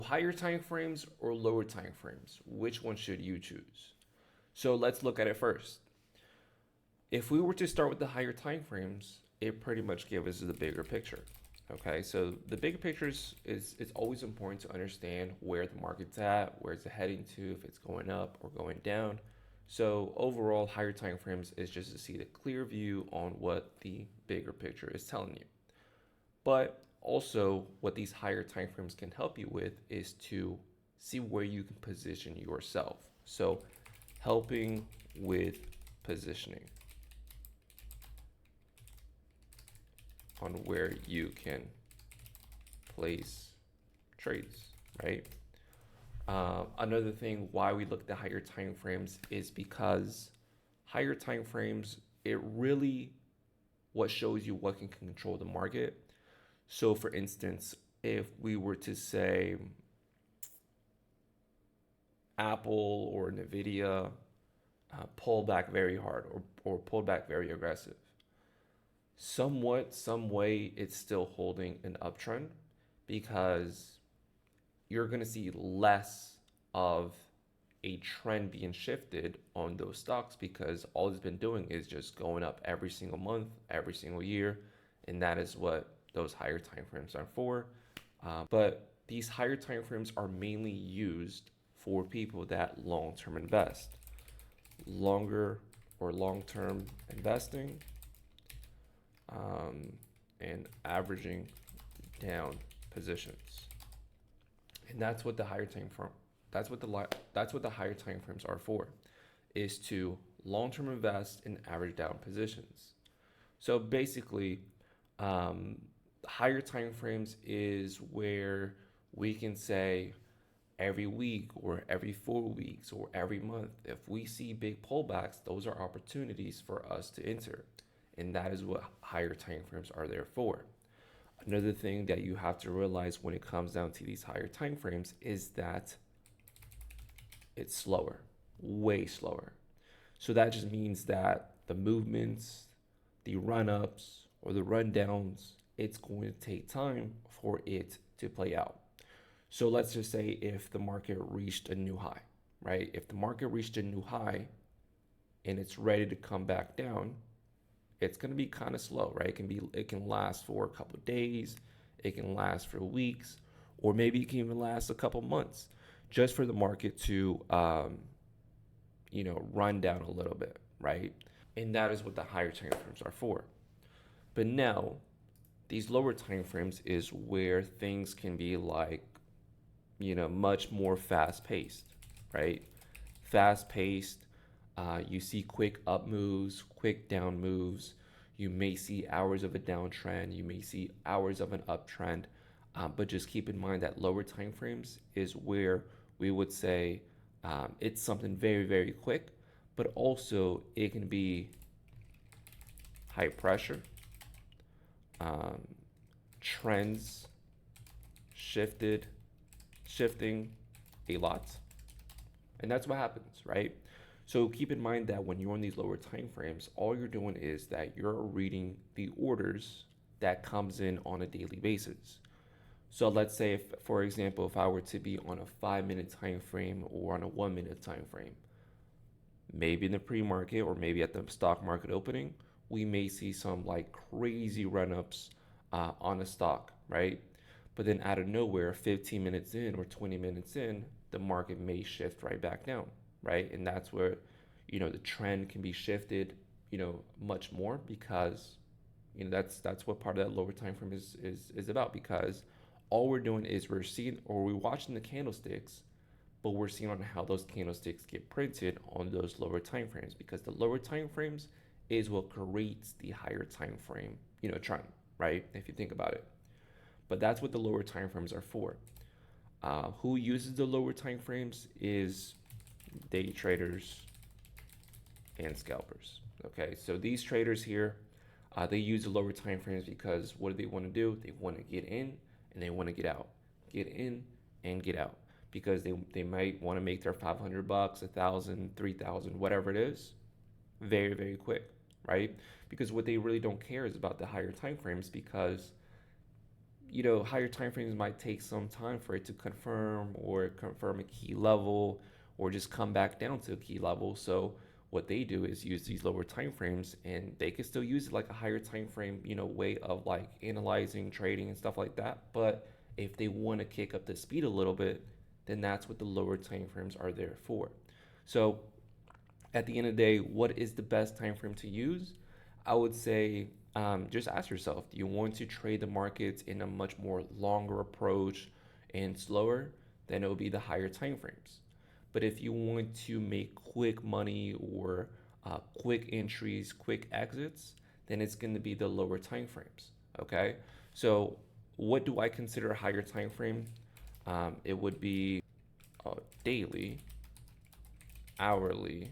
Higher time frames or lower time frames, which one should you choose? So let's look at it first. If we were to start with the higher time frames, it pretty much gives us the bigger picture. Okay, so the bigger picture is it's always important to understand where the market's at, where it's heading to, if it's going up or going down. So overall, higher time frames is just to see the clear view on what the bigger picture is telling you. But also, what these higher time frames can help you with is to see where you can position yourself. So helping with positioning on where you can place trades, right? Another thing why we look at the higher time frames is because higher time frames, it really what shows you what can control the market. So for instance, if we were to say Apple or Nvidia pull back very hard or pull back very aggressive, somewhat, some way, it's still holding an uptrend because you're going to see less of a trend being shifted on those stocks because all it's been doing is just going up every single month, every single year, and that is what those higher time frames are for. But these higher time frames are mainly used for people that long-term invest. Longer or long-term investing and averaging down positions, and that's what the higher time frame. That's what the higher time frames are for, is to long-term invest and average down positions. So basically, higher time frames is where we can say every week or every 4 weeks or every month, if we see big pullbacks, those are opportunities for us to enter. And that is what higher time frames are there for. Another thing that you have to realize when it comes down to these higher time frames is that it's slower, way slower. So that just means that the movements, the run-ups or the run-downs, it's going to take time for it to play out. So let's just say if the market reached a new high, right? If the market reached a new high and it's ready to come back down, it's going to be kind of slow, right? It can last for a couple of days, it can last for weeks, or maybe it can even last a couple months, just for the market to, run down a little bit, right? And that is what the higher time frames are for. But now, these lower time frames is where things can be like, much more fast paced, right? Fast paced. You see quick up moves, quick down moves. You may see hours of a downtrend. You may see hours of an uptrend. But just keep in mind that lower time frames is where we would say it's something very, very quick, but also it can be high pressure, trends shifting a lot. And that's what happens, right? So keep in mind that when you're on these lower time frames, all you're doing is that you're reading the orders that comes in on a daily basis. So let's say, if, for example, if I were to be on a 5 minute time frame or on a 1 minute time frame, maybe in the pre-market or maybe at the stock market opening, we may see some like crazy run-ups on a stock, right? But then out of nowhere, 15 minutes in or 20 minutes in, the market may shift right back down, right? And that's where, the trend can be shifted, much more because, that's what part of that lower time frame is about, because all we're doing is we're seeing or we're watching the candlesticks, but we're seeing on how those candlesticks get printed on those lower time frames, because the lower time frames is what creates the higher time frame, trend, right? If you think about it. But that's what the lower time frames are for. Who uses the lower time frames is day traders and scalpers. Okay, so these traders here, they use the lower time frames because what do they want to do? They want to get in and they want to get out, get in and get out, because they might want to make their 500 bucks, 1,000, 3,000, whatever it is, very, very quick, right? Because what they really don't care is about the higher time frames, because higher time frames might take some time for it to confirm a key level or just come back down to a key level. So what they do is use these lower time frames, and they can still use it like a higher time frame, way of like analyzing, trading, and stuff like that. But if they want to kick up the speed a little bit, then that's what the lower time frames are there for. So at the end of the day, what is the best time frame to use? I would say just ask yourself, do you want to trade the markets in a much more longer approach and slower? Then it will be the higher time frames. But if you want to make quick money or quick entries, quick exits, then it's going to be the lower time frames. Okay. So what do I consider a higher time frame? It would be daily, hourly,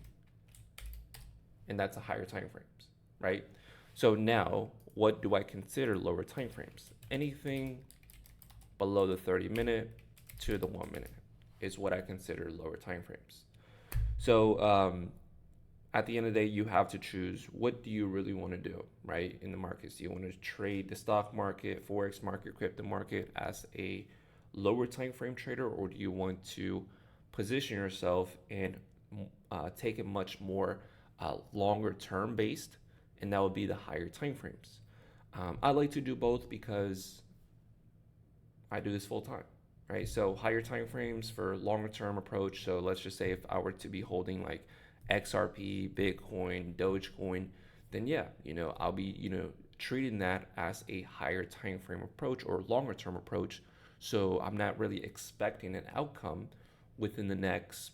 and that's a higher time frames, right? So now, what do I consider lower time frames? Anything below the 30-minute to the 1 minute is what I consider lower time frames. So at the end of the day, you have to choose, what do you really want to do, right, in the markets. Do you want to trade the stock market, Forex market, crypto market as a lower time frame trader, or do you want to position yourself and take it much more longer term based, and that would be the higher time frames. I like to do both because I do this full time, right? So higher time frames for longer term approach. So let's just say if I were to be holding like XRP, Bitcoin, Dogecoin, then yeah, I'll be, treating that as a higher time frame approach or longer term approach. So I'm not really expecting an outcome within the next,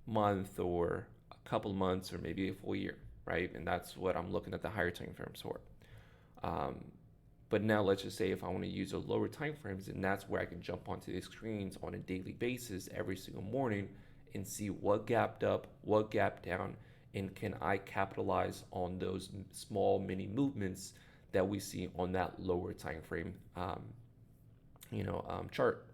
month or a couple months or maybe a full year, right? And that's what I'm looking at the higher time frames for. But now let's just say if I want to use a lower time frames, and that's where I can jump onto the screens on a daily basis every single morning and see what gapped up, what gapped down, and can I capitalize on those small mini movements that we see on that lower time frame chart.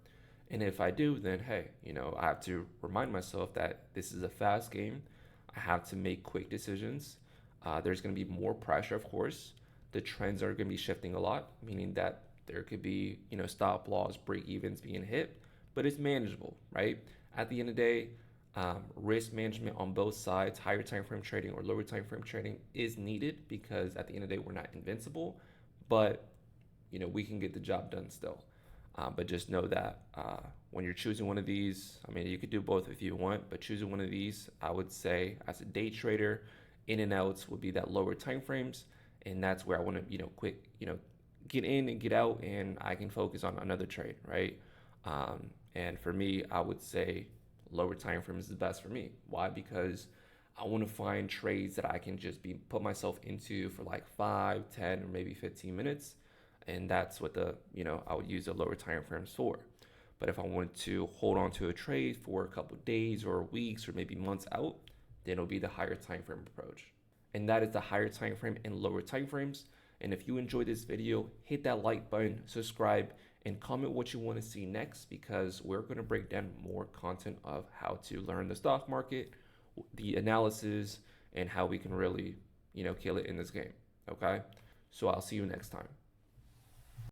And if I do, then hey, I have to remind myself that this is a fast game. I have to make quick decisions. There's going to be more pressure, of course. The trends are going to be shifting a lot, meaning that there could be, stop loss, break evens being hit, but it's manageable, right? At the end of the day, risk management on both sides, higher time frame trading or lower time frame trading, is needed, because at the end of the day, we're not invincible, but we can get the job done still. But just know that when you're choosing one of these, I mean, you could do both if you want, but choosing one of these, I would say as a day trader, in and outs would be that lower time frames, and that's where I want to, quick, get in and get out, and I can focus on another trade, right? And for me, I would say lower time frames is the best for me. Why? Because I want to find trades that I can just put myself into for like 5, 10, or maybe 15 minutes. And that's what I would use the lower time frames for. But if I wanted to hold on to a trade for a couple of days or weeks or maybe months out, then it'll be the higher time frame approach. And that is the higher time frame and lower time frames. And if you enjoyed this video, hit that like button, subscribe, and comment what you want to see next, because we're going to break down more content of how to learn the stock market, the analysis, and how we can really, kill it in this game. Okay? So I'll see you next time.